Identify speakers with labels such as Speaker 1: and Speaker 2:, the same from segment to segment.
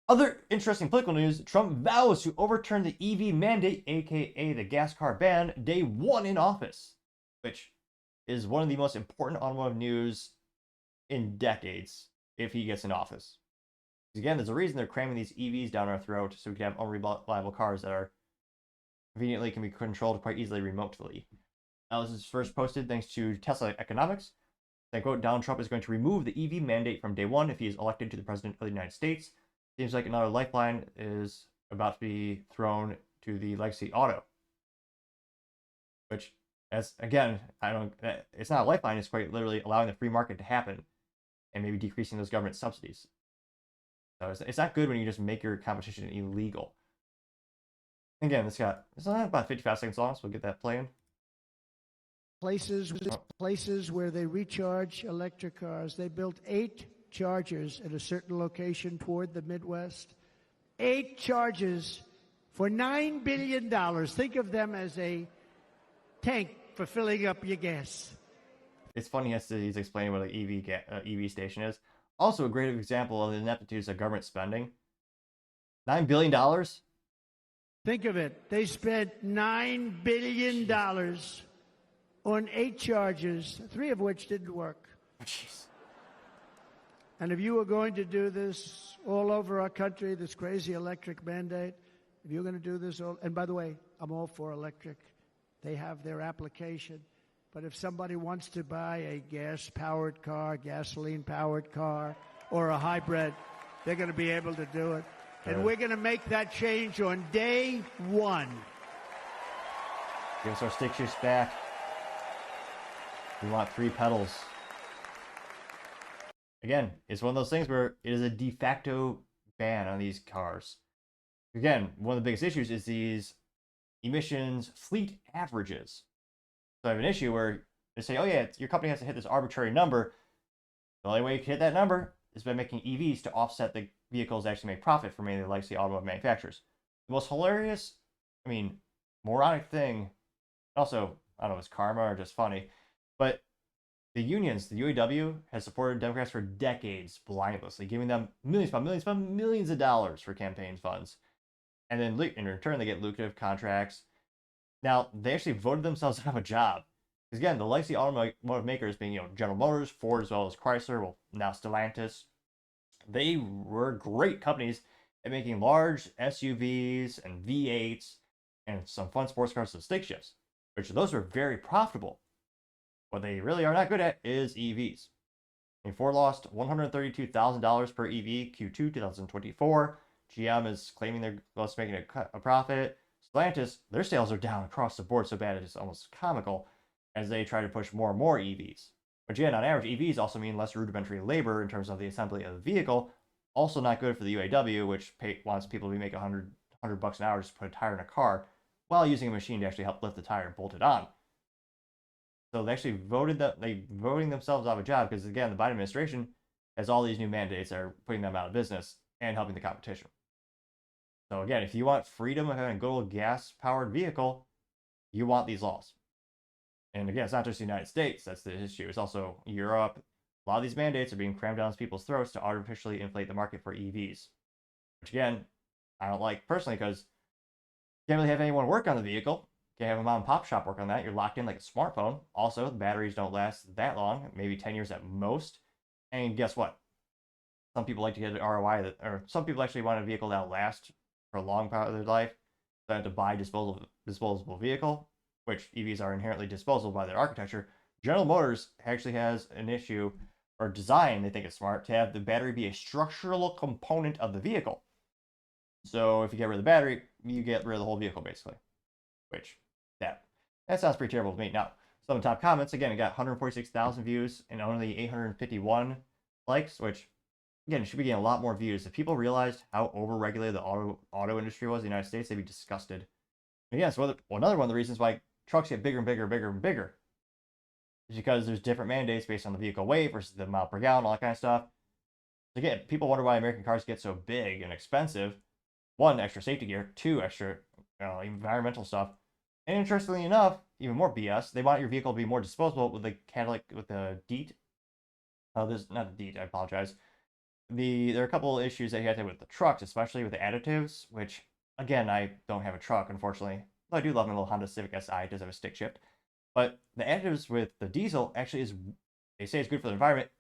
Speaker 1: Other interesting political news, Trump vows to overturn the EV mandate, aka the gas car ban, day one in office, which is one of the most important automotive news in decades if he gets in office. Again, there's a reason they're cramming these EVs down our throat so we can have unreliable cars that are conveniently can be controlled quite easily remotely. Now, this is first posted thanks to Tesla Economics. They quote, Donald Trump is going to remove the EV mandate from day one if he is elected to the president of the United States. Seems like another lifeline is about to be thrown to the legacy auto. Which, as again, it's not a lifeline, it's quite literally allowing the free market to happen and maybe decreasing those government subsidies. So it's not good when you just make your competition illegal. Again, it's about 55 seconds long, so we'll get that playing.
Speaker 2: Places where they recharge electric cars. They built 8 chargers at a certain location toward the Midwest. 8 chargers for $9 billion. Think of them as a tank for filling up your gas.
Speaker 1: It's funny as he's explaining what an EV station is. Also, a great example of the ineptitude of government spending. $9 billion?
Speaker 2: Think of it. They spent $9 billion on 8 chargers, 3 of which didn't work.
Speaker 1: Jeez.
Speaker 2: And if you were going to do this all over our country, this crazy electric mandate, if you're going to do this and by the way, I'm all for electric. They have their application. But if somebody wants to buy a gas-powered car, gasoline-powered car, or a hybrid, they're going to be able to do it. And we're going to make that change on day one.
Speaker 1: Give us our stick shifts back. We want 3 pedals. Again, it's one of those things where it is a de facto ban on these cars. Again, one of the biggest issues is these emissions fleet averages. So I have an issue where they say, oh yeah, your company has to hit this arbitrary number. The only way you can hit that number is by making EVs to offset the vehicles that actually make profit for many of the legacy automotive manufacturers. The most hilarious, moronic thing, also, I don't know if it's karma or just funny, but the unions, the UAW, has supported Democrats for decades blindlessly, giving them millions of dollars for campaign funds. And then in return, they get lucrative contracts. Now, they actually voted themselves out of a job. Because again, the legacy automotive makers being, General Motors, Ford, as well as Chrysler, well, now Stellantis, they were great companies at making large SUVs and V8s and some fun sports cars and stick shifts, which those were very profitable. What they really are not good at is EVs. Ford lost $132,000 per EV Q2 2024. GM is claiming they're making a profit. Stellantis, their sales are down across the board so bad it's almost comical as they try to push more and more EVs. But again, on average, EVs also mean less rudimentary labor in terms of the assembly of the vehicle. Also not good for the UAW, which wants people to be making $100 an hour just to put a tire in a car while using a machine to actually help lift the tire and bolt it on. So they actually voting themselves out of a job because, again, the Biden administration has all these new mandates that are putting them out of business and helping the competition. So again, if you want freedom of having a good old gas-powered vehicle, you want these laws. And again, it's not just the United States that's the issue. It's also Europe. A lot of these mandates are being crammed down people's throats to artificially inflate the market for EVs. Which again, I don't like personally because you can't really have anyone work on the vehicle. You can't have a mom and pop shop work on that. You're locked in like a smartphone. Also, the batteries don't last that long, maybe 10 years at most. And guess what? Some people like to get an ROI or some people actually want a vehicle that'll last for a long part of their life. So they have to buy a disposable vehicle, which EVs are inherently disposable by their architecture. General Motors actually has an issue or design, they think it's smart, to have the battery be a structural component of the vehicle. So if you get rid of the battery, you get rid of the whole vehicle basically. Which, that sounds pretty terrible to me. Now, some of the top comments, again, it got 146,000 views and only 851 likes, which, again, it should be getting a lot more views. If people realized how overregulated the auto industry was in the United States, they'd be disgusted. And again, so another one of the reasons why trucks get bigger and bigger and bigger and bigger is because there's different mandates based on the vehicle weight versus the mile per gallon, all that kind of stuff. Again, people wonder why American cars get so big and expensive. 1, extra safety gear. 2, extra environmental stuff. And interestingly enough, even more BS, they want your vehicle to be more disposable with the Cadillac, with the DEET. This not the DEET, I apologize. there are a couple of issues that you have to with the trucks, especially with the additives, which, again, I don't have a truck, unfortunately. But I do love my little Honda Civic Si. It does have a stick shift. But the additives with the diesel actually is, they say it's good for the environment.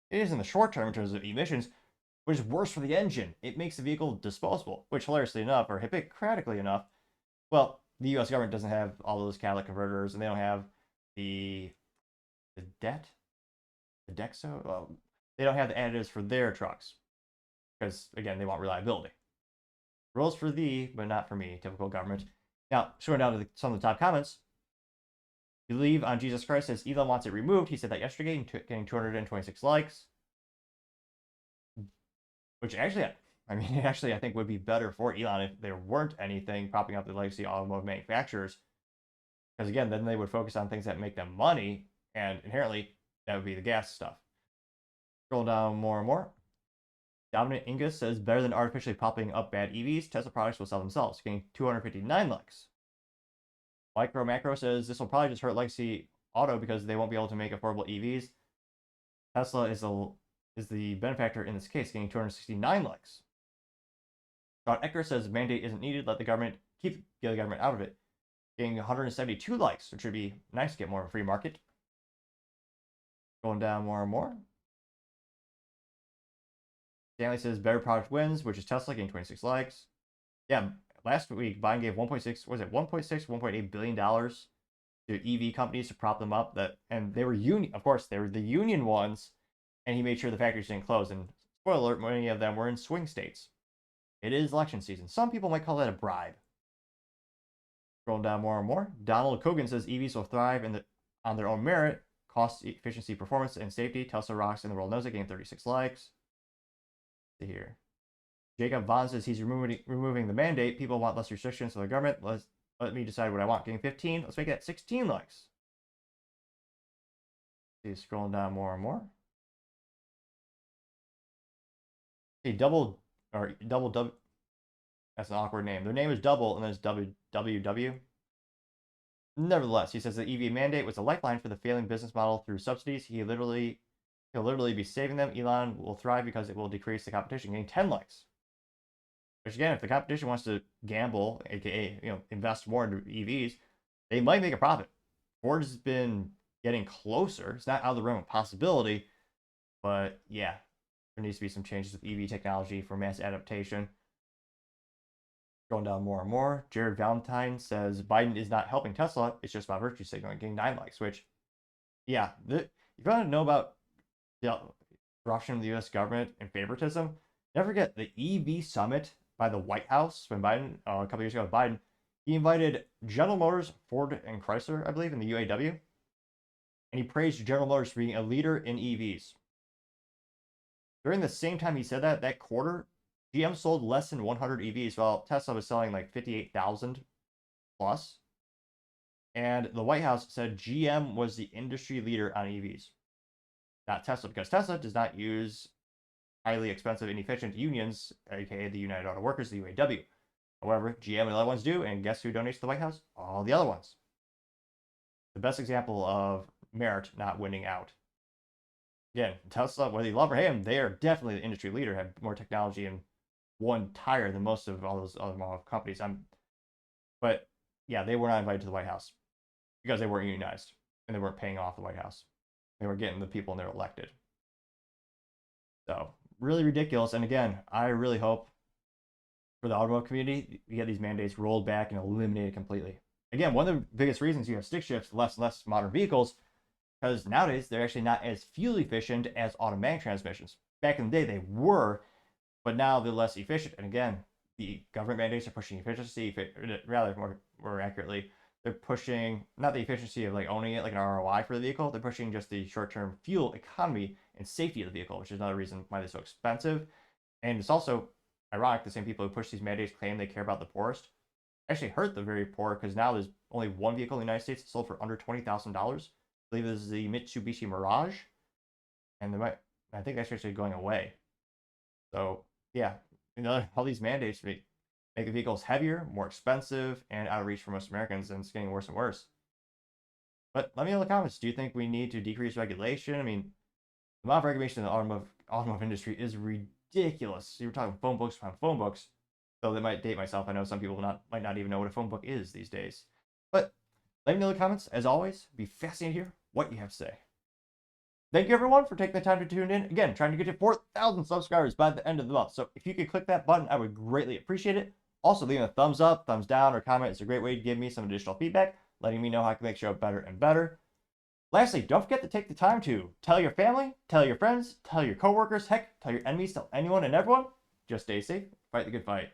Speaker 1: It is in the short term in terms of emissions, which is worse for the engine. It makes the vehicle disposable, which, hilariously enough, or hypocritically enough, well, the U.S. government doesn't have all those catalytic converters, and they don't have the the debt, the Dexo. Well, they don't have the additives for their trucks because, again, they want reliability. Rules for thee, but not for me. Typical government. Now, showing down to some of the top comments. Believe on Jesus Christ says Elon wants it removed. He said that yesterday, getting 226 likes. Which actually, I mean, actually, I think would be better for Elon if there weren't anything propping up the legacy automotive manufacturers. Because again, then they would focus on things that make them money, and inherently, that would be the gas stuff. Scroll down more and more. Dominant Ingus says better than artificially popping up bad EVs. Tesla products will sell themselves, getting 259 likes. Micro Macro says this will probably just hurt legacy auto because they won't be able to make affordable EVs. Tesla is the benefactor in this case, getting 269 likes. Sean Ecker says mandate isn't needed. Let the government get the government out of it, getting 172 likes, which would be nice to get more of a free market. Going down more and more. Stanley says better product wins, which is Tesla, getting 26 likes. Yeah, last week Biden gave 1.6, was it 1.6, 1.8 billion dollars to EV companies to prop them up. And they were union, of course, they were the union ones, and he made sure the factories didn't close. And spoiler alert, many of them were in swing states. It is election season. Some people might call that a bribe. Scrolling down more and more. Donald Kogan says EVs will thrive on their own merit, cost, efficiency, performance, and safety. Tesla rocks, and the world knows it, getting 36 likes. Here. Jacob Vaughn says he's removing the mandate. People want less restrictions from the government. Let me decide what I want. Getting 15. Let's make that 16 likes. See, scrolling down more and more. Hey, double. That's an awkward name. Their name is Double, and then it's WWW. Nevertheless, he says the EV mandate was a lifeline for the failing business model through subsidies. He'll literally be saving them. Elon will thrive because it will decrease the competition, getting 10 likes. Which again, if the competition wants to gamble, aka invest more into EVs, they might make a profit. Ford has been getting closer. It's not out of the realm of possibility, but yeah, there needs to be some changes with EV technology for mass adaptation. Going down more and more. Jared Valentine says Biden is not helping Tesla. It's just about virtue signaling, getting 9 likes. Which, yeah, if you want to know about the corruption of the U.S. government and favoritism, never forget the EV summit by the White House when Biden, a couple years ago with Biden, he invited General Motors, Ford, and Chrysler, I believe, in the UAW, and he praised General Motors for being a leader in EVs. During the same time he said that quarter, GM sold less than 100 EVs, while Tesla was selling like 58,000 plus. And the White House said GM was the industry leader on EVs, not Tesla, because Tesla does not use highly expensive, inefficient unions, aka the United Auto Workers, the UAW. However, GM and other ones do, and guess who donates to the White House? All the other ones. The best example of merit not winning out. Again, Tesla, whether you love or hate them, they are definitely the industry leader, have more technology in one tire than most of all those other companies. But yeah, they were not invited to the White House because they weren't unionized and they weren't paying off the White House. They were getting the people and they're elected. So really ridiculous. And again, I really hope for the automotive community, you get these mandates rolled back and eliminated completely. Again, one of the biggest reasons you have stick shifts, less and less modern vehicles, because nowadays they're actually not as fuel efficient as automatic transmissions. Back in the day, they were, but now they're less efficient. And again, the government mandates are pushing efficiency, rather more accurately, they're pushing not the efficiency of like owning it like an ROI for the vehicle. They're pushing just the short-term fuel economy and safety of the vehicle, which is another reason why they're so expensive. And it's also ironic the same people who push these mandates claim they care about the poorest actually hurt the very poor, because now there's only one vehicle in the United States sold for under $20,000. I believe this is the Mitsubishi Mirage, and I think that's actually going away. So yeah, all these mandates make the vehicles heavier, more expensive, and out of reach for most Americans, and it's getting worse and worse. But let me know in the comments, do you think we need to decrease regulation? I mean, the amount of regulation in the automotive industry is ridiculous. You're talking phone books upon phone books. So they might date myself. I know some people might not even know what a phone book is these days. But let me know in the comments. As always, be fascinated to hear what you have to say. Thank you, everyone, for taking the time to tune in. Again, trying to get to 4,000 subscribers by the end of the month. So if you could click that button, I would greatly appreciate it. Also, leaving a thumbs up, thumbs down, or comment is a great way to give me some additional feedback, letting me know how I can make the show better and better. Lastly, don't forget to take the time to tell your family, tell your friends, tell your coworkers, heck, tell your enemies, tell anyone and everyone. Just stay safe, fight the good fight.